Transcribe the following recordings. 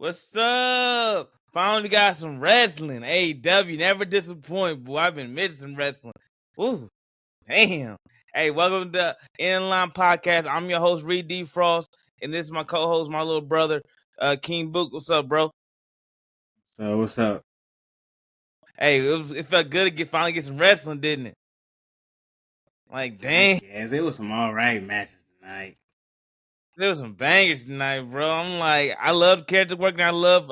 What's up? Finally got some wrestling. AEW never disappoint, boy. I've been missing some wrestling. Ooh, damn. Hey, welcome to Inline Podcast. I'm your host, Reed D. Frost, and this is my co-host, my little brother, King Book. What's up, bro? So what's up? Hey, it felt good to finally get some wrestling, didn't it? Like, dang. Yes, it was some all right matches tonight. There was some bangers tonight, bro. I'm like, I love character work and I love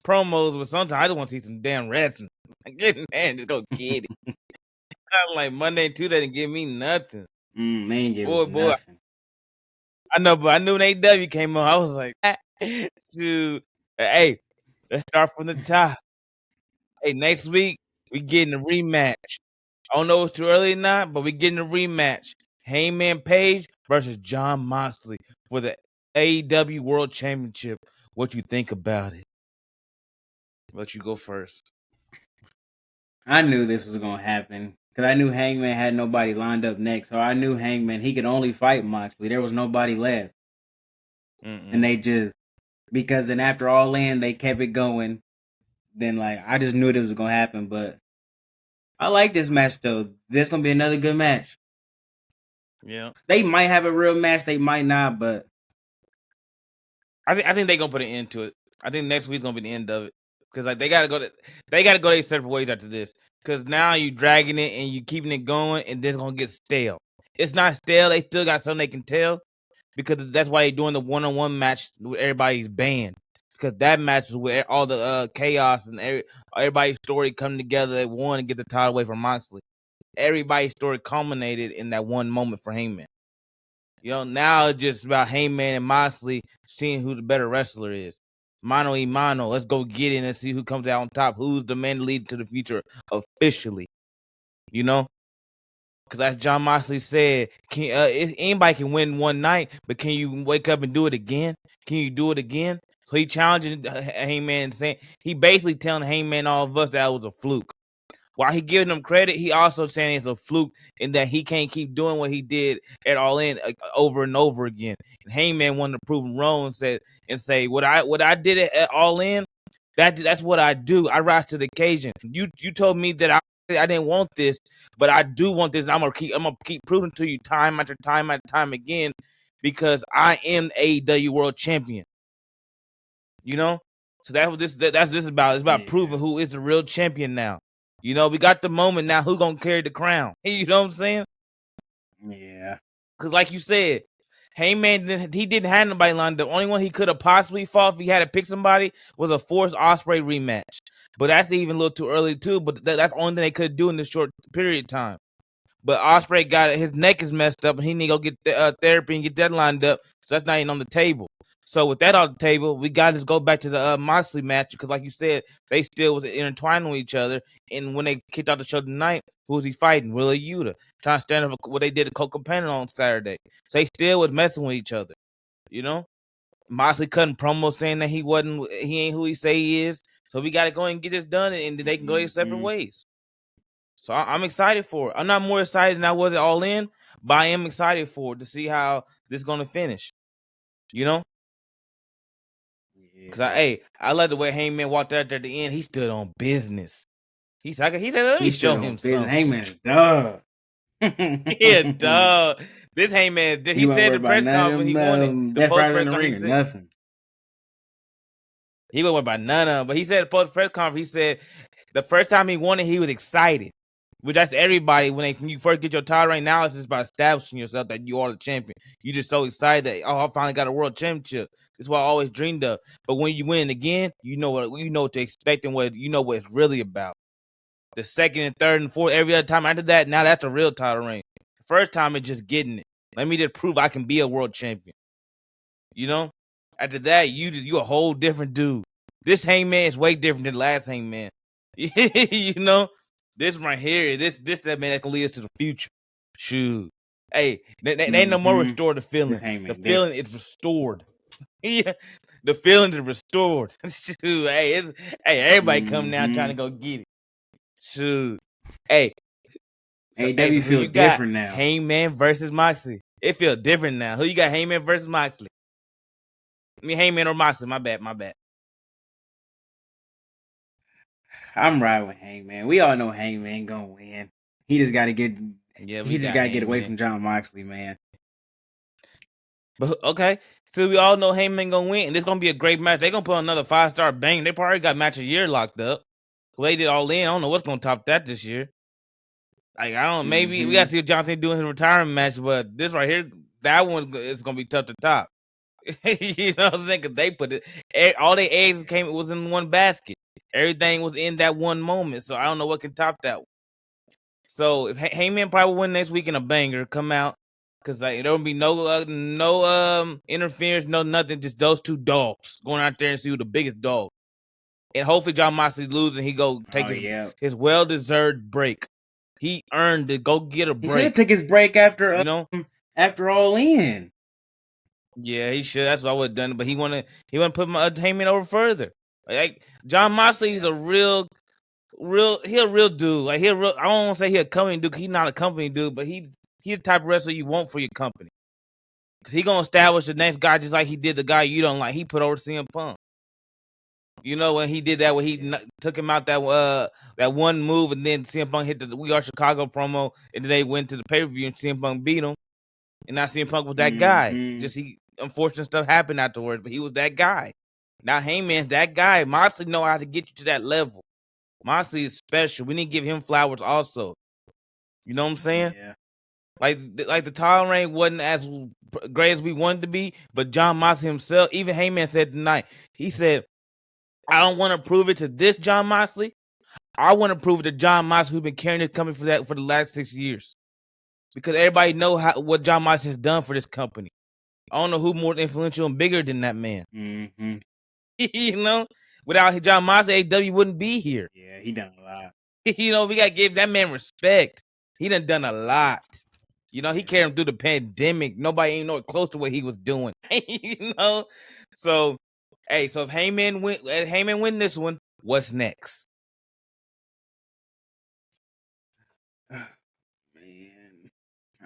promos, but sometimes I just want to see some damn wrestling. Get in there and just go get it. I'm like Monday and Tuesday didn't give me nothing. They ain't give Boy, nothing. I know, but I knew when AEW came on, I was like, dude, hey, let's start from the top. Hey, next week we getting a rematch. I don't know if it's too early or not, but we getting a rematch. Hangman Page versus Jon Moxley for the AEW World Championship. What you think about it? Let you go first. I knew this was gonna happen because I knew Hangman had nobody lined up next, so I knew Hangman he could only fight Moxley. There was nobody left, and they just because then after All In they kept it going. Then like I just knew this was gonna happen, but I like this match though. This gonna be another good match. Yeah, they might have a real match, they might not, but I think they're gonna put an end to it. I think next week's gonna be the end of it because like they gotta go their separate ways after this. Because now you dragging it and you keeping it going, and then it's gonna get stale. It's not stale. They still got something they can tell because that's why they're doing the one-on-one match with everybody's banned. Because that match was where all the chaos and everybody's story coming together. They won to get the title away from Moxley. Everybody's story culminated in that one moment for Hangman. You know, now it's just about Hangman and Moxley seeing who the better wrestler is. Mano y mano. Let's go get in and see who comes out on top. Who's the man leading to the future officially? You know? Because as Jon Moxley said, anybody can win one night, but can you wake up and do it again? Can you do it again? So he challenging Hangman, saying he basically telling Hangman all of us that it was a fluke. While he giving him credit, he also saying it's a fluke and that he can't keep doing what he did at All In over and over again. And Hangman wanted to prove him wrong and say what I did at All In, that's what I do. I rise to the occasion. You told me that I didn't want this, but I do want this. And I'm gonna keep proving to you time after time after time again because I am the AEW World Champion. You know, so that's what this is about. It's about proving who is the real champion now. You know, we got the moment now. Who gonna carry the crown? You know what I'm saying? Yeah. Because like you said, Heyman, he didn't have nobody lined up. The only one he could have possibly fought if he had to pick somebody was a forced Ospreay rematch. But that's even a little too early too. But that's the only thing they could do in this short period of time. But Ospreay got his neck is messed up, and he need to go get therapy and get that lined up. So that's not even on the table. So with that on the table, we got to go back to the Moxley match because, like you said, they still was intertwined with each other. And when they kicked out the show tonight, who was he fighting? Willa Yuta, trying to stand up for what they did to Cole Companion on Saturday. So they still was messing with each other. You know, Moxley cutting promo saying that he ain't who he say he is. So we got to go and get this done, and they can go their separate ways. So I'm excited for it. I'm not more excited than I was at All In, but I am excited for it to see how this is going to finish. You know? Because I love the way Hangman walked out there at the end. He stood on business. He said, let me show him something. Hangman, duh. Yeah, duh. This Hangman, he said the press conference when he won it. The post press conference, nothing. He wasn't worried about none of them. But he said the post press conference, he said the first time he won it, he was excited. Which that's everybody when you first get your title. Right now, it's just about establishing yourself that you are the champion. You're just so excited that I finally got a world championship. That's what I always dreamed of. But when you win again, you know what to expect and what it's really about. The second and third and fourth, every other time after that, now that's a real title reign. The first time it's just getting it. Let me just prove I can be a world champion. You know? After that, you a whole different dude. This Hangman is way different than the last Hangman. You know? This right here, this that man that can lead us to the future. Shoot. Hey, they ain't no more restore the feeling. The feeling is restored. Yeah. The feeling is restored. Shoot. Hey, everybody come now trying to go get it. Shoot. Hey. So, AEW feel different now. Hangman versus Moxley. It feels different now. Who you got, Hangman versus Moxley? I mean, Hangman or Moxley. My bad. I'm riding with Hangman. We all know Hangman gonna win. He just got to get. Yeah, he just got to get away from Jon Moxley, man. But okay, so we all know Hangman gonna win, and it's gonna be a great match. They're gonna put another 5-star bang. They probably got match of the year locked up. They did All In. I don't know what's gonna top that this year. Like, I don't. Maybe we gotta see what Jonathan doing his retirement match, but this right here, that one is gonna be tough to top. You know what I'm saying? Because they put it, all their eggs was in one basket. Everything was in that one moment. So I don't know what can top that one. So if Heyman probably will win next week in a banger, come out, because like there will be no interference, no nothing, just those two dogs going out there and see who the biggest dog. And hopefully Jon Moxley loses and he go take his well-deserved break. He earned it. Go get a break. He should take his break after after All In. Yeah, he should. That's what I would have done. But he want to put Heyman over further. Like Jon Moxley is a real dude. Like I don't want to say he a company dude. He's not a company dude, but he the type of wrestler you want for your company. Cause he gonna establish the next guy just like he did the guy you don't like. He put over CM Punk. You know when he did that, when he took him out that one move, and then CM Punk hit the We Are Chicago promo, and then they went to the pay per view, and CM Punk beat him. And now CM Punk was that guy. Just unfortunate stuff happened afterwards, but he was that guy. Now Heyman's that guy. Moxley know how to get you to that level. Moxley is special. We need to give him flowers also. You know what I'm saying? Yeah. Like the title reign wasn't as great as we wanted to be, but Jon Moxley himself, even Heyman said tonight, he said, I don't want to prove it to this Jon Moxley. I want to prove it to Jon Moxley, who's been carrying this company for the last 6 years. Because everybody know what Jon Moxley has done for this company. I don't know who more influential and bigger than that man. Mm-hmm. You know? Without Jon Moxley, AEW wouldn't be here. Yeah, he done a lot. You know, we got to give that man respect. He done a lot. You know, he carried him through the pandemic. Nobody ain't know close to what he was doing. You know? So, hey, so if Heyman win this one, what's next? Man,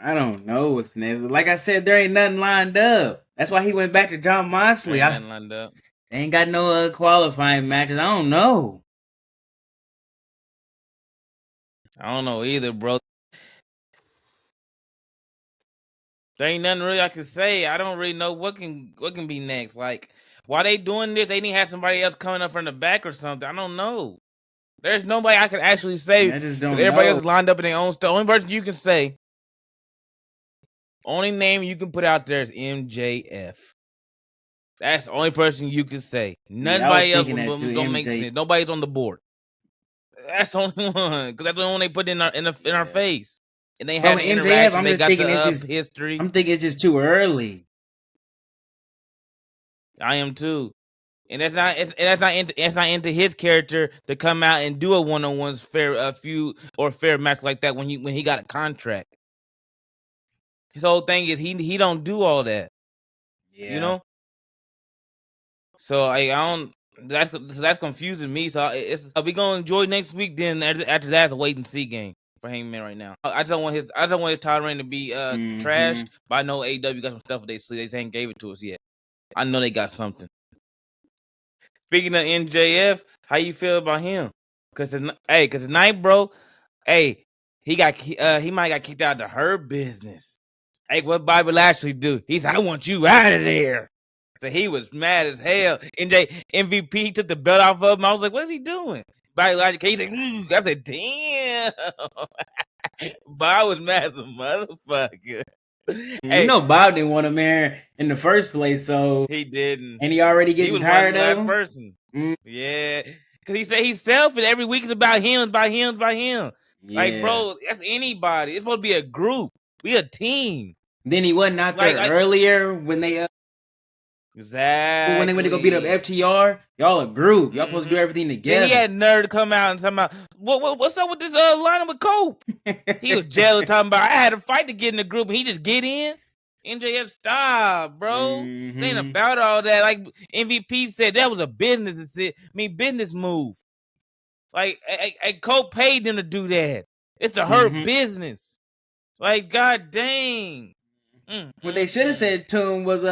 I don't know what's next. Like I said, there ain't nothing lined up. That's why he went back to Jon Moxley. Ain't nothing lined up. They ain't got no qualifying matches. I don't know. I don't know either, bro. There ain't nothing really I can say. I don't really know what can be next. Like, why they doing this? They need to have somebody else coming up from the back or something. I don't know. There's nobody I can actually say. I just don't everybody know. else is lined up in their own stuff. Only person you can say, only name you can put out there is MJF. That's the only person you can say. Nobody else don't make sense. Nobody's on the board. That's the only one, because that's the only one they put in our face. And they had an interaction. They got the history. I'm thinking it's just too early. I am too, and that's not into his character to come out and do a one-on-one fair feud or fair match like that when he got a contract. His whole thing is he don't do all that. Yeah. You know. So I don't. That's confusing me. So we gonna enjoy next week. Then after that, it's a wait and see game for Hangman right now. I just don't want his title reign to be trashed. But I know AEW got some stuff they ain't gave it to us yet. I know they got something. Speaking of MJF, how you feel about him? Cause tonight, bro, hey, he might got kicked out of the Hurt Business. Hey, what Bobby Lashley do? He said, I want you out of there. So he was mad as hell. MVP took the belt off of him. I was like, what is he doing? Bobby Lashley, he's like, I said, damn. Bob was mad as a motherfucker. Hey, you know Bob didn't want him there in the first place, so he didn't. And he already getting tired of him. Person. Yeah. Because he said he's selfish. Every week is about him, it's about him, it's about him. Yeah. Like, bro, that's anybody. It's supposed to be a group. We a team. Then he wasn't out there earlier when they exactly when they went to go beat up FTR. Y'all a group. Y'all supposed to do everything together. Then he had nerve to come out and talk about what's up with this lineup with Cope? He was jealous talking about I had a fight to get in the group and he just get in. MJF, stop, bro. It ain't about all that. Like MVP said, that was a business move. Like Cope paid them to do that. It's the Hurt Business. Like, god dang. What they should have said to him was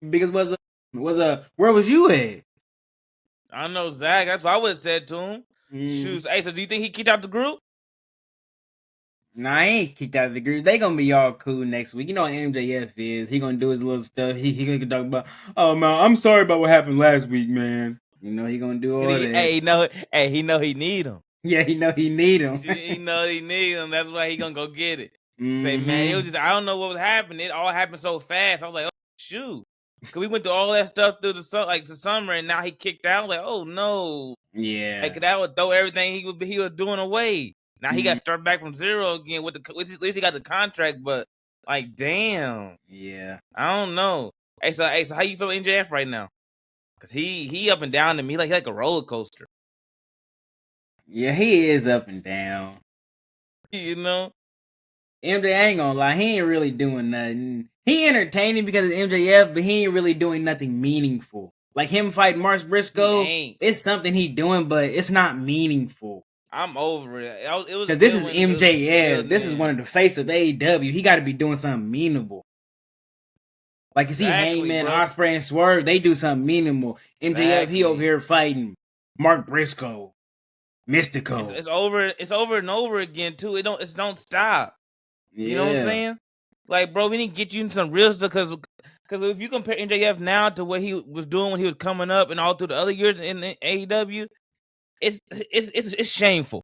because where was you at? I don't know, Zach. That's what I would have said to him. Shoes. Hey, so do you think he kicked out the group? Nah, he ain't kicked out of the group. They gonna be all cool next week. You know what MJF is. He gonna do his little stuff. He gonna talk about, oh man, I'm sorry about what happened last week, man. You know he gonna do all that. Hey, he know he need him. Yeah, he know he need him. He know he need him. That's why he gonna go get it. Say, man, it was just, I don't know what was happening. It all happened so fast. I was like, oh shoot, cause we went through all that stuff through the summer, and now he kicked out. I was like, oh no, yeah, like that would throw everything he was doing away. Now he got to start back from zero again. At least he got the contract, but like, damn, yeah, I don't know. Hey, so how you feel MJF right now? Cause he up and down to me like a roller coaster. Yeah, he is up and down. You know, MJ, I ain't gonna lie, he ain't really doing nothing. He entertaining because it's MJF, but he ain't really doing nothing meaningful. Like him fighting Mark Briscoe, it's something he doing, but it's not meaningful. I'm over it. Because this is MJF. This is one of the face of AEW. He got to be doing something meaningful. Like you see Hangman, Ospreay, and Swerve, they do something meaningful. MJF, he over here fighting Mark Briscoe, Mystico. It's over and over again too. It don't stop. Yeah. You know what I'm saying? Like, bro, we need to get you in some real stuff because if you compare MJF now to what he was doing when he was coming up and all through the other years in AEW, it's shameful.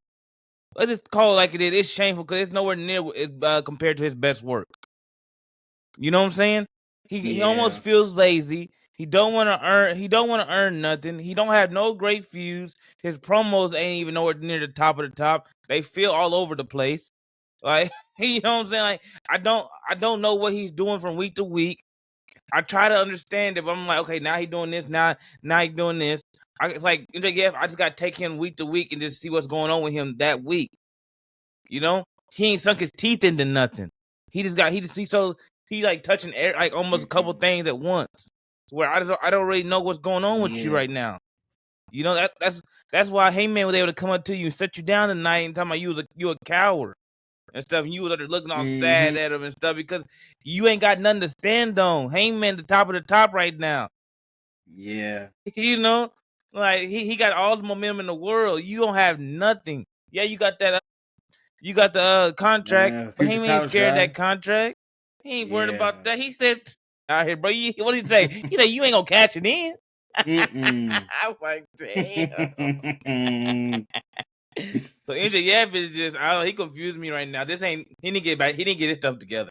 Let's just call it like it is. It's shameful because it's nowhere near compared to his best work. You know what I'm saying? He almost feels lazy. He don't want to earn nothing. He don't have no great feuds. His promos ain't even nowhere near the top of the top. They feel all over the place. Like, you know what I'm saying? Like, I don't know what he's doing from week to week. I try to understand it, but I'm like, okay, now he's doing this. Now he's doing this. It's like, MJF, I just got to take him week to week and just see what's going on with him that week. You know? He ain't sunk his teeth into nothing. He like touching air, like almost a couple things at once. Where I don't really know what's going on with you right now. You know, that's why Heyman was able to come up to you and set you down tonight and talking about you a coward and stuff, and you was looking all sad at him and stuff because you ain't got nothing to stand on. Heyman the top of the top right now. Yeah. You know? Like he got all the momentum in the world. You don't have nothing. Yeah, you got that you got the contract, but Heyman ain't scared of that contract. He ain't worried about that. He said out here, bro. What did he say? He said you ain't gonna cash it in. I was like, damn. So MJF is just, I don't know, he confused me right now. He didn't get his stuff together.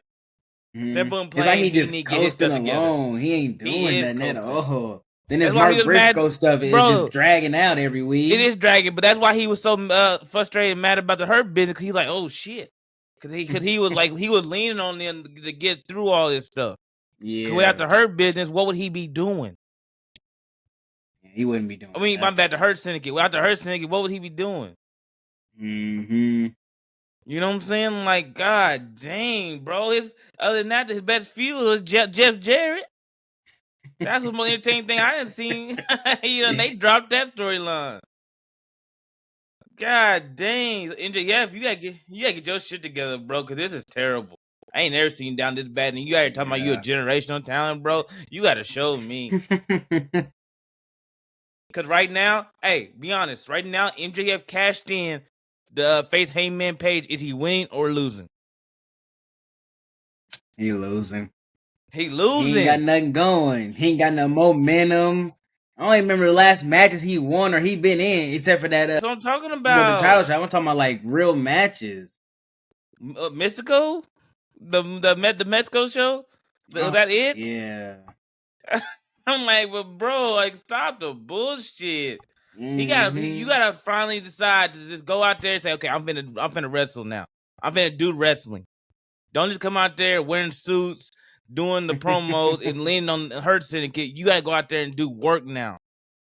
Simple and plain. It's like he just coasting along. He ain't doing nothing at all. Then this Mark Briscoe stuff is just dragging out every week. It is dragging, but that's why he was so frustrated and mad about the Hurt business. Cause he's like, oh shit, because he was like he was leaning on them to get through all this stuff. Yeah. Without the Hurt business, what would he be doing? He wouldn't be doing. I mean, my bad. The Hurt Syndicate. Without the Hurt Syndicate, what would he be doing? You know what I'm saying? Like, god dang, bro. Other than that, his best feud was Jeff Jarrett. That's the most entertaining thing I didn't see. You know, they dropped that storyline. God dang, MJF, you gotta get your shit together, bro, because this is terrible. I ain't never seen down this bad, and you out here talking about you a generational talent, bro. You gotta show me. Because right now, hey, be honest. Right now, MJF cashed in the face Hangman Page. Is he winning or losing? He losing. He losing. He ain't got nothing going. He ain't got no momentum. I don't even remember the last matches he won or he been in, except for that. That's what I'm talking about. The title shot. I'm talking about like real matches. Mystico, the Mexico show. Was that it? Yeah. I'm like, but bro, like, stop the bullshit. You gotta finally decide to just go out there and say, okay, I'm finna wrestle now. I'm finna do wrestling. Don't just come out there wearing suits, doing the promos and leaning on the Hurt Syndicate. You gotta go out there and do work now.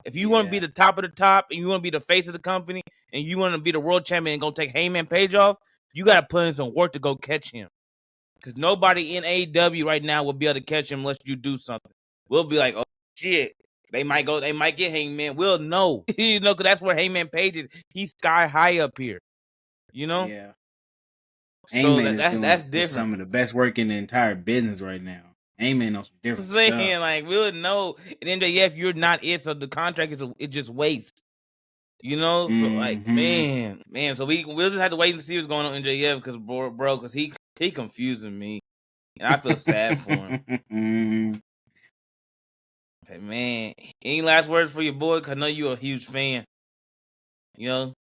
If you want to be the top of the top and you want to be the face of the company and you want to be the world champion and go take Hangman Page off, you gotta put in some work to go catch him. Because nobody in AEW right now will be able to catch him unless you do something. We'll be like, oh shit, they might get Hangman. We'll know, you know, because that's where Hangman Page is. He's sky high up here, you know. Yeah. So Hangman that's different. Some of the best work in the entire business right now. Hangman on some different stuff. Like we'll know. And MJF, you're not it, so the contract is just waste. You know, so like man. So we'll just have to wait and see what's going on in MJF because bro, because he confusing me, and I feel sad for him. Hey, man, any last words for your boy? Cause I know you're a huge fan. You know,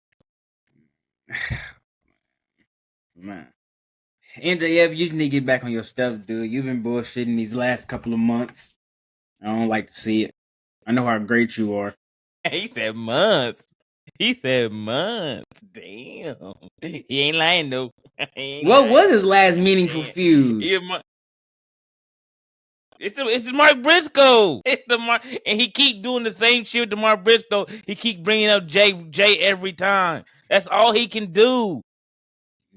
man. MJF, you need to get back on your stuff, dude. You've been bullshitting these last couple of months. I don't like to see it. I know how great you are. He said months. Damn. He ain't lying though. What was his last meaningful feud? It's the Mark Briscoe. And he keep doing the same shit with the Mark Briscoe. He keep bringing up Jay every time. That's all he can do.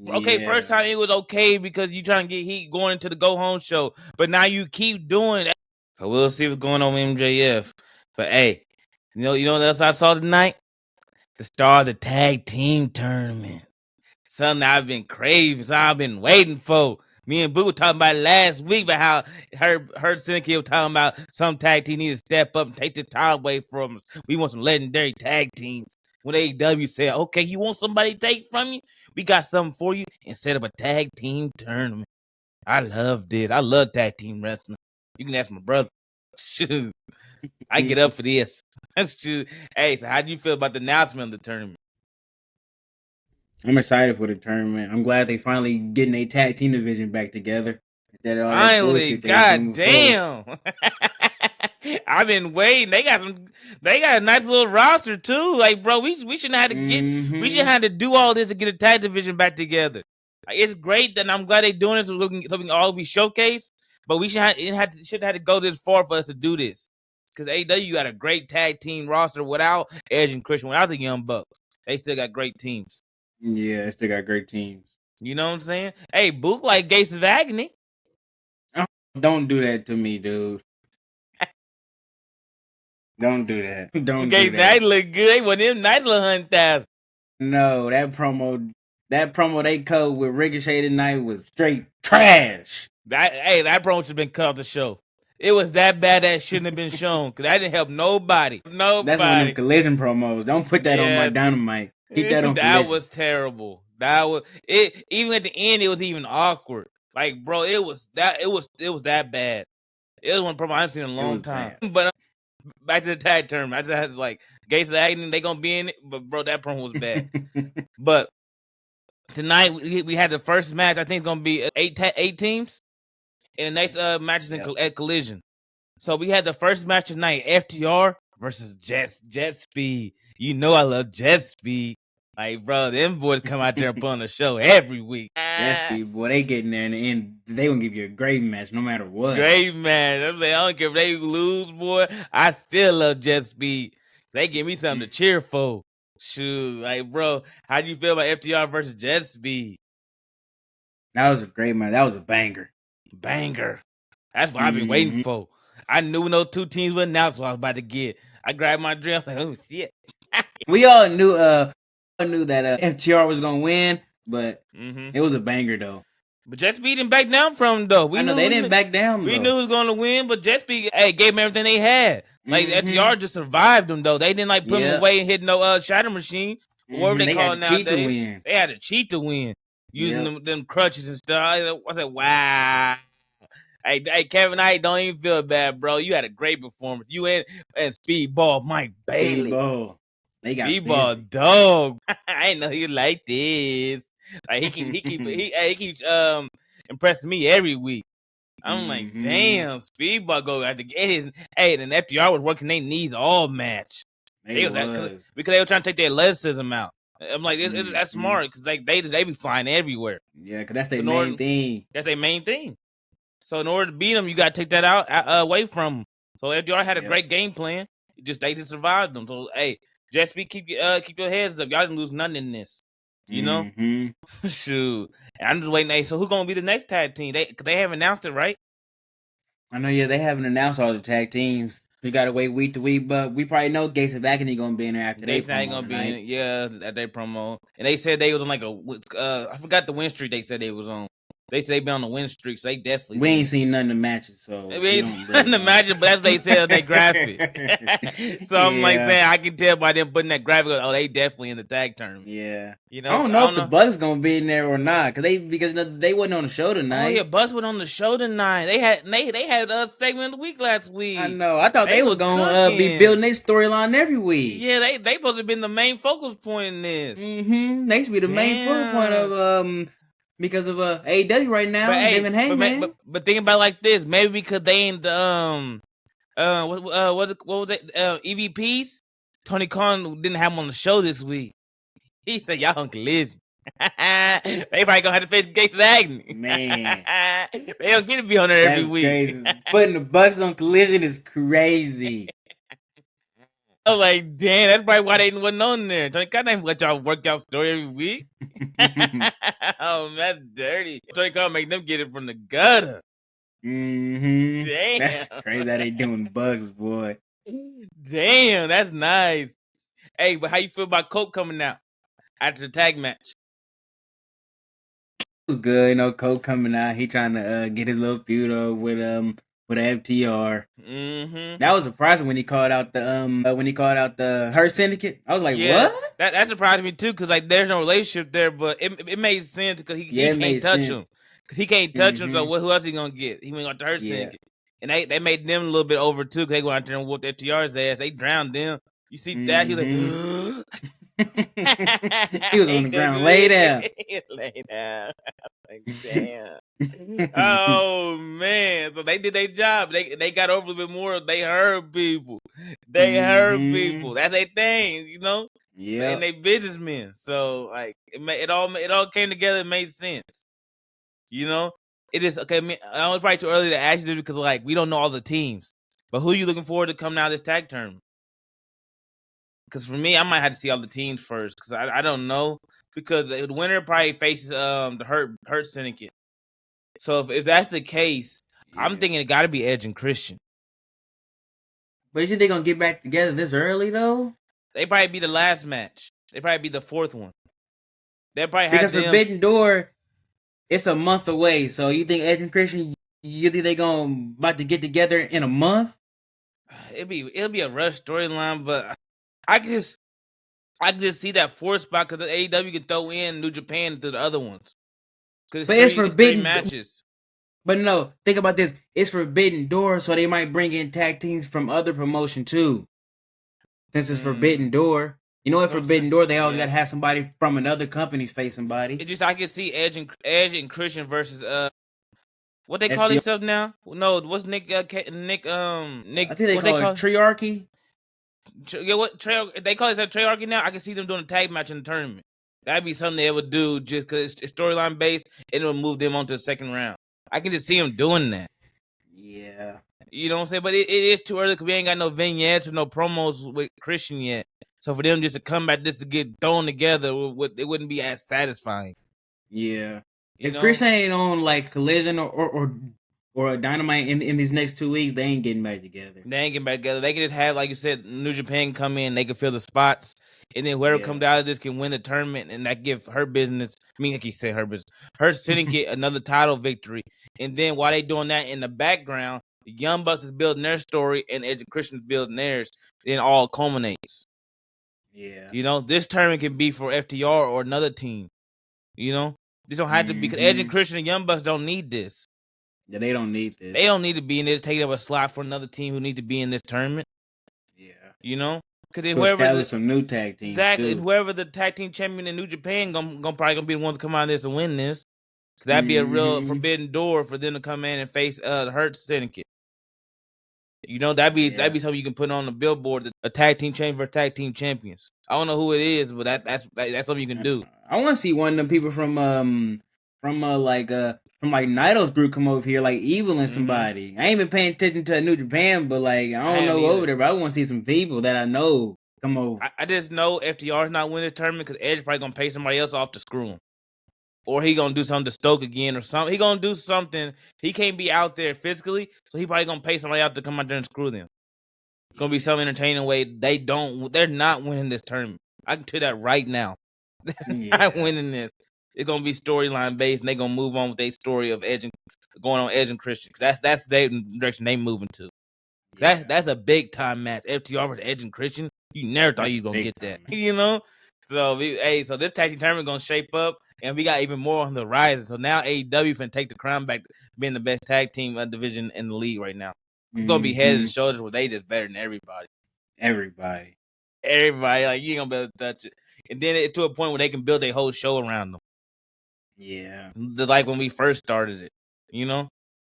Okay, first time it was okay because you trying to get heat going into the go home show, but now you keep doing that. So we'll see what's going on with MJF. But hey, you know what else I saw tonight? The start of the tag team tournament. Something I've been craving, something I've been waiting for. Me and Boo were talking about it last week about how her Seneca was talking about some tag team need to step up and take the title away from us. We want some legendary tag teams. When AEW said, okay, you want somebody to take from you? We got something for you and set up a tag team tournament. I love this. I love tag team wrestling. You can ask my brother. Shoot. I get up for this. Shoot. Hey, so how do you feel about the announcement of the tournament? I'm excited for the tournament. I'm glad they finally getting a tag team division back together. Finally, god damn. I've been waiting. They got a nice little roster too. Like, bro, we shouldn't have to we shouldn't have to do all this to get a tag division back together. Like, it's great that I'm glad they're doing this so we can all be showcased, but we shouldn't have to go this far for us to do this. Because AEW got a great tag team roster without Edge and Christian, without the Young Bucks. They still got great teams. Yeah, they still got great teams. You know what I'm saying? Hey, Book like Gates of Agony. Oh, don't do that to me, dude. Don't do that. Don't do that. Night look good. They want them night little 100,000. No, that promo they cut with Ricochet tonight was straight trash. That promo should have been cut off the show. It was that bad that shouldn't have been shown because that didn't help nobody. That's one of them Collision promos. Don't put that on my Dynamite. Keep that on That Collision. was terrible. That was it. Even at the end, it was even awkward. Like, bro, it was that bad. It was one promo I haven't seen in a long time. Bad. But back to the tag tournament, I just had like Gates of Agony, they gonna be in it. But bro, that promo was bad. But tonight we had the first match. I think it's gonna be eight teams. And the next match is at Collision. So we had the first match tonight, FTR versus Jet Speed. You know I love Jet Speed. Like, bro, them boys come out there and put on a show every week. Jet Speed, boy, they get in there in the end. They gonna give you a great match no matter what. Great match. I'm saying, I don't care if they lose, boy. I still love Jet Speed. They give me something to cheer for. Shoot, like, bro, how do you feel about FTR versus Jet Speed? That was a great match. That was a banger. That's what I've been waiting for. I knew when those two teams were announced what I was about to get. I grabbed my drink. I was like, oh shit. We all knew that FTR was gonna win, but it was a banger though. But Jet Speed didn't back down from them though. I know they didn't back down. We knew he was gonna win, but Jet Speed gave them everything they had. Like FTR just survived them though. They didn't like put them away and hit no shatter machine. Whatever they call it nowadays. They had to cheat to win. Using them crutches and stuff. I said, wow. Hey, Kevin, I don't even feel bad, bro. You had a great performance. You and Speedball Mike Bailey. Speedball. They got Speedball dog. I didn't know you like this. Like he keeps impressing me every week. I'm like, damn, Speedball go out to get his. Hey, and FTR was working their knees all match. Because they were trying to take their athleticism out. I'm like, that's smart because like they be flying everywhere. Yeah, because that's their main thing. That's their main thing. So in order to beat them, you got to take that out away from them. So FDR had a great game plan. They just survived them. So hey, Jet Speed, keep your heads up. Y'all didn't lose nothing in this. You know? Shoot. And I'm just waiting. Hey, so who's gonna be the next tag team? They haven't announced it, right? I know. Yeah, they haven't announced all the tag teams. We gotta wait week to week, but we probably know Gates of Agony gonna be in there after they promo. Gonna be in it, yeah, at their promo. And they said they was on like I forgot the win streak they said they was on. They say they been on the win streak, so they definitely. We ain't seen none of the matches, so we ain't seen none of the matches, but that's what they said on their graphic. So I'm like saying I can tell by them putting that graphic. Oh, they definitely in the tag tournament. Yeah, you know. I don't know if the Bucks gonna be in there or not because they wasn't on the show tonight. Oh yeah, Bucks went on the show tonight. They had a segment of the week last week. I know. I thought they was gonna be building their storyline every week. Yeah, they supposed to be the main focus point in this. They should be the main focal point of because of AEW right now. Them and Hangman. But think about it like this. Maybe because they ain't the what was it? EVPs. Tony Khan didn't have them on the show this week. He said y'all on Collision. They probably gonna have to face Gates of Agony. Man, they don't get to be on there every week. Crazy. Putting the Bucks on Collision is crazy. I was like, damn, that's probably why they wasn't on there. Tony Khan ain't let y'all work y'all story every week. Oh, that's dirty. Tony Khan make them get it from the gutter. Damn, that's crazy how they doing Bugs, boy. Damn, that's nice. Hey, but how you feel about Coke coming out after the tag match? It was good, Coke coming out. He trying to get his little feud with FTR. That was surprising when he called out the Hurt Syndicate. I was like, what? That surprised me too, because like there's no relationship there, but it made sense because he can't touch him. Because he can't touch him, so who else he gonna get? He went out to Hurt Syndicate. And they made them a little bit over too, because they go out there and whoop FTR's ass. They drowned them. You see that? He was like, he was on the ground, lay down. Lay down. Like, damn. Oh man. So they did their job. They got over a little bit more. They heard people. People. That's their thing, Yeah. And they businessmen. So like it all came together and made sense. It is okay. I mean, I was probably too early to ask you this because like we don't know all the teams. But who are you looking forward to coming out of this tag tournament? Because for me, I might have to see all the teams first because I don't know. Because the winner probably faces the Hurt Syndicate. So if that's the case, I'm thinking it got to be Edge and Christian. But you think they're gonna get back together this early though? They probably be the last match. They probably be the fourth one. They probably because Forbidden Door, it's a month away. So you think Edge and Christian, you think they gonna about to get together in a month? It'll be a rush storyline, but I can just see that fourth spot because the AEW can throw in New Japan into the other ones. But it's Forbidden matches. But no, think about this. It's Forbidden Door, so they might bring in tag teams from other promotion too. Since it's Forbidden Door. You know, at Forbidden Door, they always got to have somebody from another company face somebody. It's just I can see Edge and Christian versus what they call themselves now? No, what's Nick? I think they call it Triarchy. Yeah, what they call it Triarchy now? I can see them doing a tag match in the tournament. That'd be something they would do just because it's storyline based, and it'll move them on to the second round. I can just see them doing that. Yeah. You know what I'm saying? But it is too early because we ain't got no vignettes or no promos with Christian yet. So for them just to come back just to get thrown together, it wouldn't be as satisfying. Yeah. If Christian ain't on like Collision or a Dynamite in these next 2 weeks, they ain't getting back together. They can just have, like you said, New Japan come in, they can fill the spots, and then whoever comes out of this can win the tournament, and that give her business. I mean, I keep saying her business. Her Syndicate another title victory, and then while they doing that in the background, the Young Bucks is building their story, and Edge and Christian is building theirs. Then all culminates. Yeah. This tournament can be for FTR or another team. This don't have to be because Edge and Christian and Young Bucks don't need this. Yeah, they don't need this. They don't need to be in this, taking up a slot for another team who need to be in this tournament. Yeah. Because whoever some new tag teams. Exactly. Whoever the tag team champion in New Japan probably gonna be the ones to come out of this and win this. That'd be a real forbidden door for them to come in and face the Hurt Syndicate. That'd be something you can put on the billboard. A tag team champion for tag team champions. I don't know who it is, but that's something you can do. I want to see one of them people from Naito's group come over here, like Evil and somebody. I ain't been paying attention to New Japan, but like I don't know over there. But I want to see some people that I know come over. I just know FTR's not winning the tournament because Edge probably gonna pay somebody else off to screw him, or he gonna do something to Stoke again, or something. He gonna do something. He can't be out there physically, so he probably gonna pay somebody out to come out there and screw them. It's gonna be some entertaining way. They're not winning this tournament. I can tell you that right now. They're not winning this. it's gonna be storyline based, and they gonna move on with their story of Edge and going on Edge and Christian. That's the direction they moving to. Yeah. That's a big time match. FTR versus Edge and Christian. You never thought you was gonna get that, you know. So so this tag team tournament gonna shape up, and we got even more on the horizon. So now AEW finna take the crown back, being the best tag team division in the league right now. It's gonna be head and shoulders where they just better than everybody. Everybody, like you ain't gonna be able to touch it. And then it to a point where they can build a whole show around them. Yeah, like when we first started it, you know.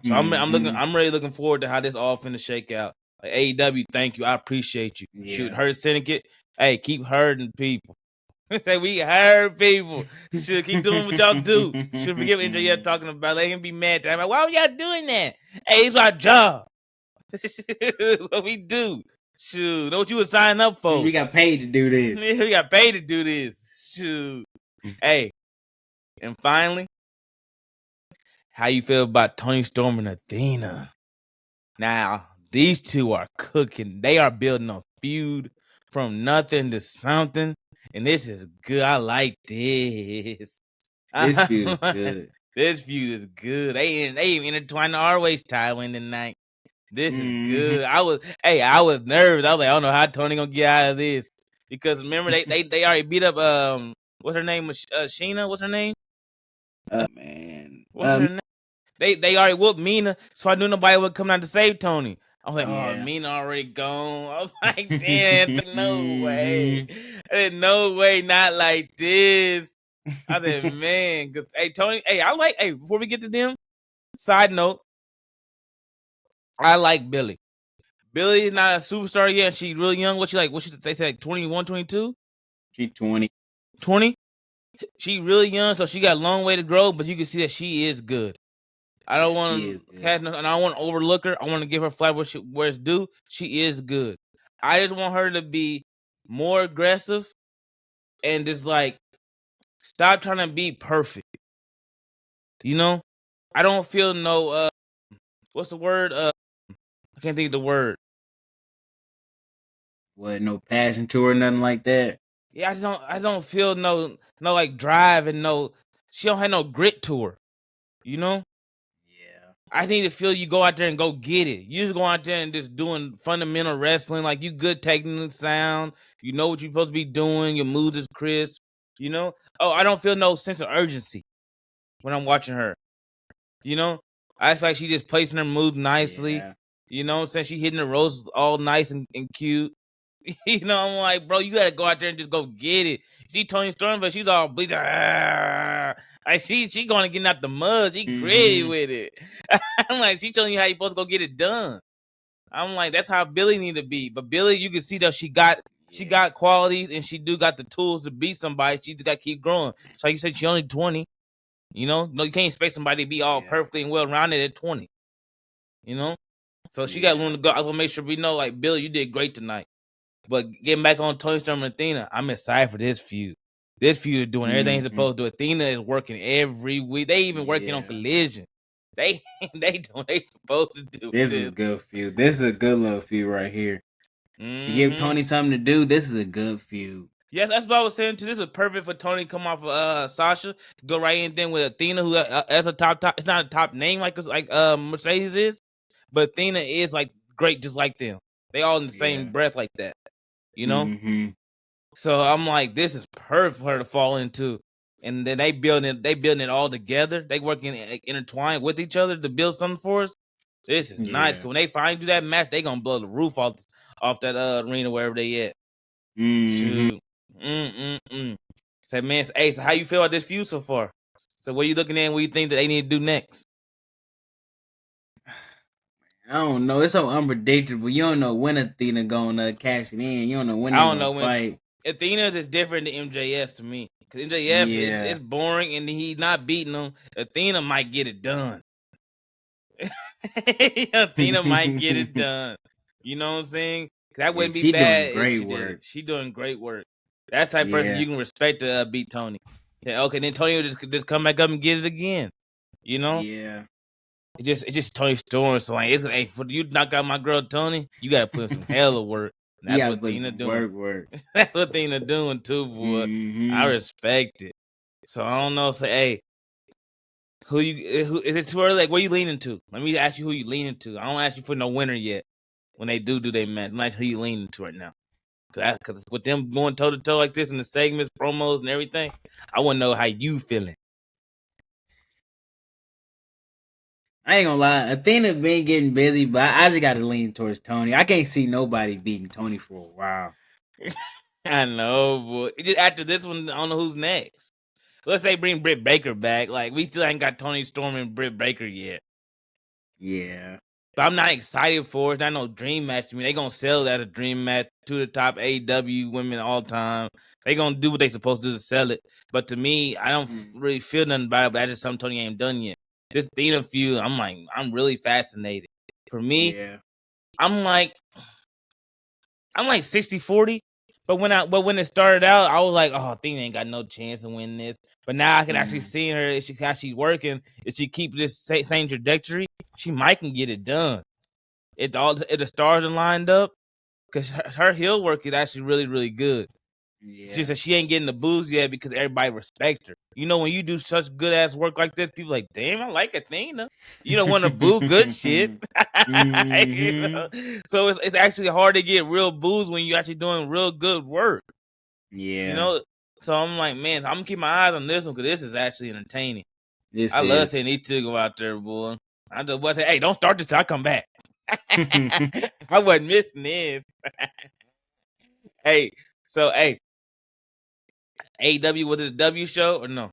So I'm really looking forward to how this all finna shake out. Like AEW, thank you, I appreciate you. Yeah. Shoot, Hurt Syndicate, hey, keep hurting people. Say we hurt people. Should keep doing what y'all do. Should forgive MJF talking about. Let him be mad. I'm like, why are y'all doing that? Hey, it's our job. That's what we do. Shoot, know what you would sign up for? We got paid to do this. We got paid to do this. Shoot. Hey, and finally, how you feel about Toni Storm and Athena? Now, these two are cooking. They are building a feud from nothing to something, and this is good. I like this. This feud is good. This feud is good. They even intertwined the ROH title in tonight. This is good. I was nervous. I was like, I don't know how Toni gonna get out of this, because remember they already beat up what's her name? Sheena. What's her name? Man. What's her name? They already whooped Mina, so I knew nobody would come out to save Toni. I was like, oh, Mina already gone. I was like, damn, no way. No way, not like this. I said, man, because, hey, Toni, before we get to them, side note, I like Billy. Billy is not a superstar yet. She's really young. They say like 21, 22? She's 20. 20? She really young, so she got a long way to grow, but you can see that she is good. I don't want to overlook her. I want to give her flat where it's due. She is good. I just want her to be more aggressive and just like stop trying to be perfect. You know, I don't feel no. What's the word? I can't think of the word. What? No passion to her, nothing like that. Yeah, I don't feel no like drive and no. She don't have no grit to her. You know. I need to feel you go out there and go get it. You just go out there and just doing fundamental wrestling. Like, you good technical sound. You know what you're supposed to be doing. Your moves is crisp. You know? Oh, I don't feel no sense of urgency when I'm watching her. You know? I feel like she just placing her moves nicely. Yeah. You know what I'm saying? She hitting the ropes all nice and cute. You know, I'm like, bro, you got to go out there and just go get it. See Toni Storm, but she's all bleeding. Like she going to get out the mud. She gritty with it. I'm like, she telling you how you supposed to go get it done. I'm like, that's how Billy need to be. But Billy, you can see that she got qualities, and she do got the tools to beat somebody. She just got to keep growing. So like you said, she only 20. You know, no, you can't expect somebody to be all perfectly and well rounded at 20. You know, so she got room to go. I want to make sure we know, like, Billy, you did great tonight. But getting back on Toni Storm and Athena, I'm excited for this feud. This feud is doing everything it's supposed to do. Athena is working every week. They even working on Collision. They doing what they supposed to do. This is a good feud. This is a good little feud right here. To give Toni something to do, this is a good feud. Yes, that's what I was saying too. This is perfect for Toni to come off of Sasha, go right in then with Athena, who as a top. It's not a top name like Mercedes is, but Athena is like great, just like them. They all in the same breath like that. You know? So I'm like, this is perfect for her to fall into. And then they building it all together. They working intertwined with each other to build something for us. This is nice. When they finally do that match, they gonna blow the roof off that arena wherever they at. Shoot. Say, man, hey, so how you feel about this feud so far? So what you looking at and what you think that they need to do next? I don't know. It's so unpredictable. You don't know when Athena gonna cash it in. You don't know when. I don't know when. Fight. Athena's is different than MJS to me, because MJF is boring and he's not beating them. Athena might get it done. Athena might get it done. You know what I'm saying? That wouldn't be bad. Doing great work. She doing great work. That's the type of person you can respect to beat Toni. Yeah, okay, then Toni will just come back up and get it again. You know? Yeah. It's just Toni Storm. So like, hey, for you to knock out my girl Toni, you gotta put some hella work. And that's what Athena doing. Work. That's what Athena doing too, boy. I respect it. So I don't know. Say, hey, who is it too early? Like, where you leaning to? Let me ask you who you leaning to. I don't ask you for no winner yet. When they do their match, nice who you leaning to right now. Because with them going toe to toe like this in the segments, promos, and everything, I want to know how you feeling. I ain't gonna lie, Athena been getting busy, but I just got to lean towards Toni. I can't see nobody beating Toni for a while. I know, boy. Just after this one, I don't know who's next. Let's say bring Britt Baker back. Like, we still ain't got Toni Storm and Britt Baker yet. Yeah. But I'm not excited for it. It's not no dream match to me. They gonna sell that a dream match to the top AEW women all time. They gonna do what they supposed to do to sell it. But to me, I don't really feel nothing about it. But that's just something Toni ain't done yet. This Athena feud, I'm really fascinated. For me, Yeah. I'm like 60-40. But when it started out, I was like, oh, Athena ain't got no chance to win this. But now I can actually see her. If she's working, if she keep this same trajectory, she might can get it done. If the stars are lined up, because her heel work is actually really, really good. Yeah. She said she ain't getting the booze yet because everybody respect her. You know, when you do such good ass work like this, people like, damn, I like Athena. You don't want to boo good shit. You know? So it's actually hard to get real booze when you're actually doing real good work. Yeah. You know, so I'm like, man, I'm gonna keep my eyes on this one because this is actually entertaining. This I love seeing these two go out there, boy. I just was say, hey, don't start this till I come back. I wasn't missing this. Hey, so hey, AEW, was it a W show or no?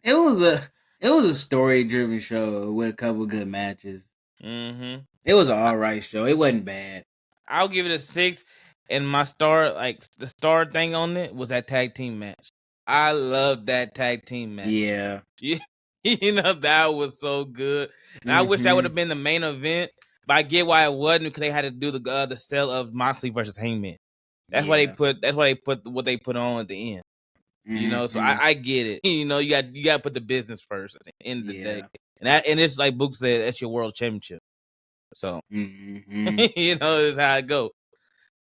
It was a story driven show with a couple good matches. Mm-hmm. It was an alright show. It wasn't bad. I'll give it a 6. And my star, like the star thing on it, was that tag team match. I love that tag team match. Yeah. You know, that was so good. And I wish that would have been the main event, but I get why it wasn't because they had to do the sell of Moxley versus Hangman. That's why they put what they put on at the end. You know, so I get it. You know, you got to put the business first at the end of the day. And it's like Book said, that's your world championship. So you know, it's how it go.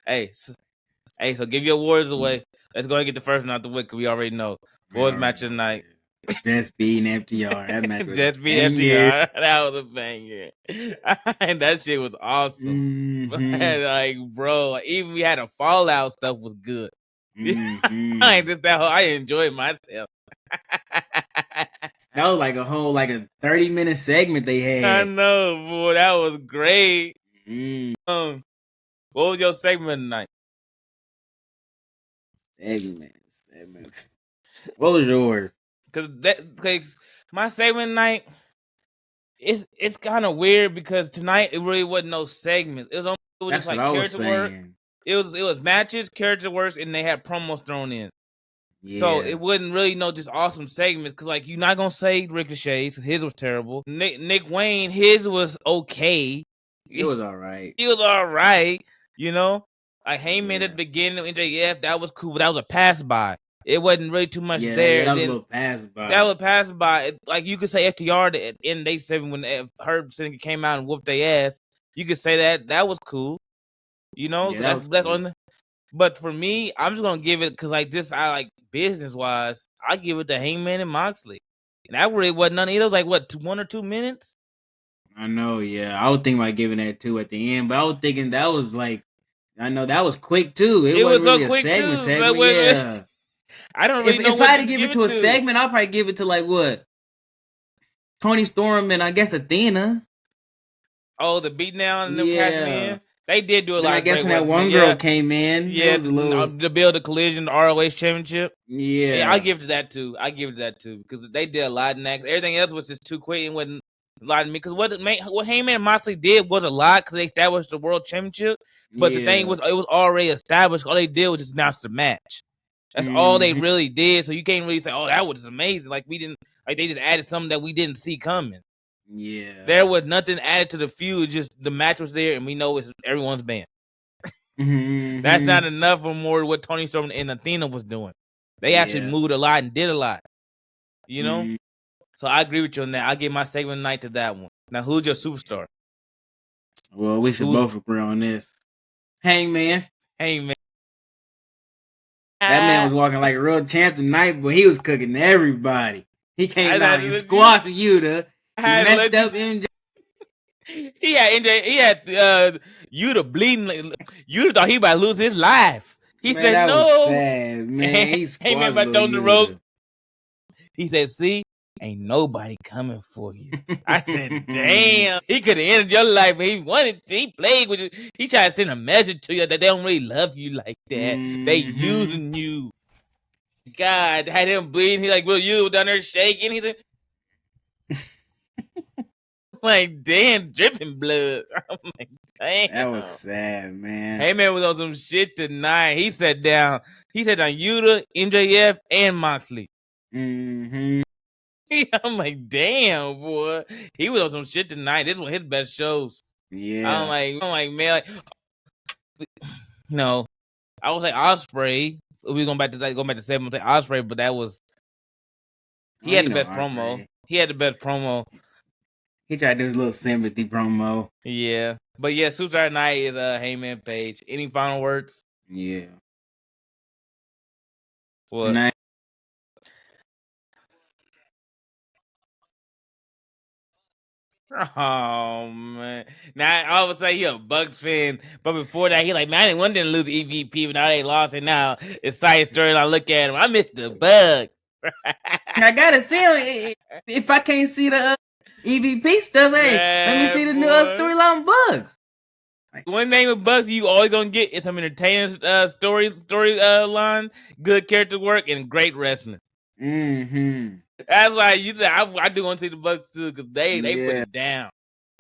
Hey, so give your awards away. Let's go and get the first one out the way because we already know. What was match of the night? Just beating FTR. That match was just beat FTR. That was a banger. And that shit was awesome. Like, bro, like, even we had a fallout stuff was good. I enjoyed myself. That was like a whole 30-minute segment they had. I know, boy. That was great. What was your segment tonight? Segment. What was yours? Because my segment night, it's kind of weird because tonight it really wasn't no segments. It was just like character work. It was matches, character works, and they had promos thrown in. Yeah. So it wasn't really just awesome segments because like you're not gonna say Ricochet's because his was terrible. Nick Wayne, his was okay. It was all right. He was all right. You know, like Heyman at the beginning of NJF, that was cool, but that was a pass by. It wasn't really too much there. That was a little pass by. That was pass by. Like you could say FTR at the end of day 7 when Herb Singer came out and whooped their ass. You could say that was cool. You know, that's cool. On. But for me, I'm just gonna give it because like this, I like business wise, I give it to Hangman and Moxley, and that really wasn't none of those. Like what, 1 or 2 minutes? I know, yeah. I was thinking about giving that 2 at the end, but I was thinking that was like, I know that was quick too. It was really so quick segment, too. Segment. Yeah. I don't really know if I had to give it to a segment, I'll probably give it to like what? Toni Storm and I guess Athena. Oh, the beatdown and them catching in. They did do a lot. I guess when that one girl came in, to build a collision, the ROH championship. Yeah, I give it to that too. Because they did a lot next. Everything else was just too quick and wasn't a lot of me. Because what Heyman and Moxley did was a lot because they established the world championship. But the thing was, it was already established. All they did was just announce the match. That's all they really did. So you can't really say, "Oh, that was amazing." Like we didn't, like they just added something that we didn't see coming. Yeah, there was nothing added to the feud. Just the match was there, and we know it's everyone's band. That's not enough or more what Toni Storm and Athena was doing. They actually moved a lot and did a lot. You know, so I agree with you on that. I give my segment night to that one. Now, who's your superstar? Well, we should both agree on this. Hangman. That man was walking like a real champ tonight, but he was cooking everybody. He came out and squashed Yuta. He messed up MJ. He had MJ. He had Yuta bleeding. Yuta thought he about to lose his life. He said, that "No." Was sad, man. He squashed on the ropes. He said, "See, ain't nobody coming for you." I said, "Damn." He could have ended your life, but he wanted. He played with you. He tried to send a message to you that they don't really love you like that. They using you. God, had him bleeding. He like, "Will you down there shaking?" He's like, damn, dripping blood. I'm like, damn. That was sad, man. Hangman was on some shit tonight. He sat down Yuta, MJF, and Moxley. I'm like, damn, boy. He was on some shit tonight. This was his best shows. Yeah. I'm like, man, no. I was like Ospreay. We going back to 7. Like Ospreay, but that was he had the best promo. He had the best promo. He tried to do his little sympathy promo. Yeah. But yeah, Superstar Night is Hangman Page. Any final words? Yeah. What? Night. Oh man! Now all of a sudden he a Bucks fan, but before that he like, man, I didn't want them to lose the EVP, but now they lost, and now it's side story. And I look at him, I miss the Bucks. I gotta see him. If I can't see the EVP stuff, hey, let me see the new storyline Bucks. One thing with Bucks, you always gonna get is some entertaining story line, good character work, and great wrestling. That's why you said I do want to see the Bucks too, because they put it down.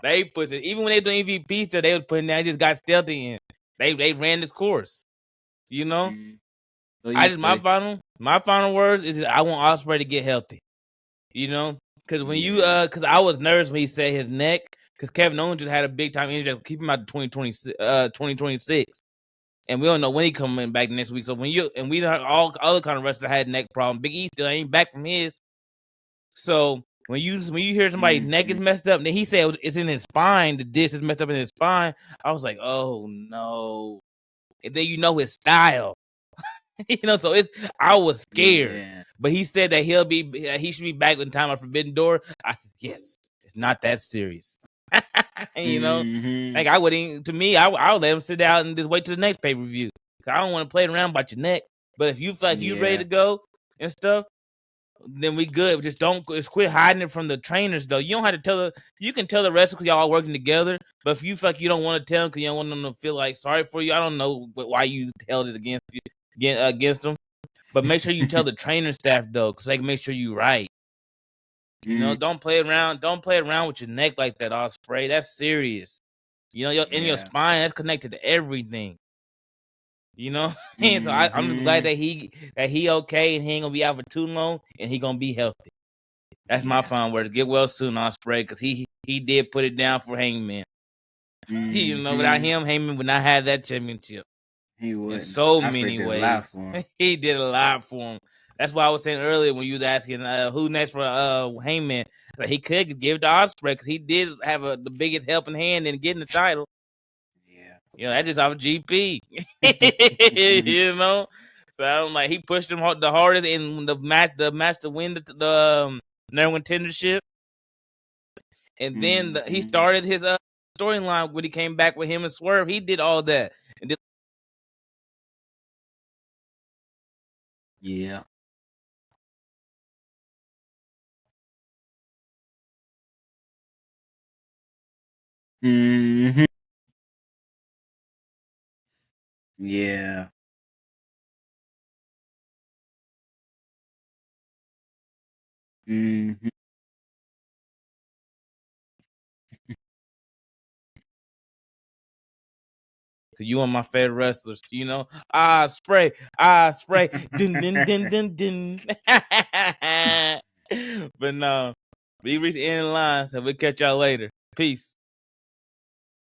They put it, even when they doing EVP stuff, they was putting down. Just got stealthy in. They ran this course, you know. So my final words is I want Ospreay to get healthy, you know, because when because I was nervous when he said his neck, because Kevin Owens just had a big time injury, keep him out to 2026. And we don't know when he coming back next week. So we all other kind of wrestlers had neck problems. Big E still ain't back from his. So when you hear somebody's neck is messed up, and then he said it's in his spine, the disc is messed up in his spine. I was like, oh no. And then you know his style. You know, so I was scared. Yeah. But he said that he should be back in time of Forbidden Door. I said, yes, it's not that serious. You know, like I wouldn't. To me, I would let him sit down and just wait till the next pay-per-view. Cause I don't want to play around about your neck. But if you feel like you ready to go and stuff, then we good. Just quit hiding it from the trainers though. You don't have to tell you can tell the wrestlers because y'all all working together. But if you feel like you don't want to tell them because you don't want them to feel like sorry for you, I don't know why you held it against them. But make sure you tell the trainer staff though, because they can make sure you right. You know, don't play around with your neck like that, Ospreay. That's serious. You know, your spine, that's connected to everything. You know, and so I'm just glad that he okay and he ain't gonna be out for too long and he gonna be healthy. That's my final word. Get well soon, Ospreay, because he did put it down for Hangman. You know, without him, Hangman would not have that championship. He would in so many ways. He did a lot for him. That's why I was saying earlier when you was asking who next for Hangman, like he could give it to Ospreay because he did have the biggest helping hand in getting the title. Yeah, you know, that's just off of GP. You know, so I'm like he pushed him the hardest in the match to win the number one contendership, and then he started his storyline when he came back with him and Swerve. He did all that. And then, yeah. Yeah. You are my favorite wrestlers, you know. Spray, din din din din din. But no, we reached the end of the line, so we'll catch y'all later. Peace.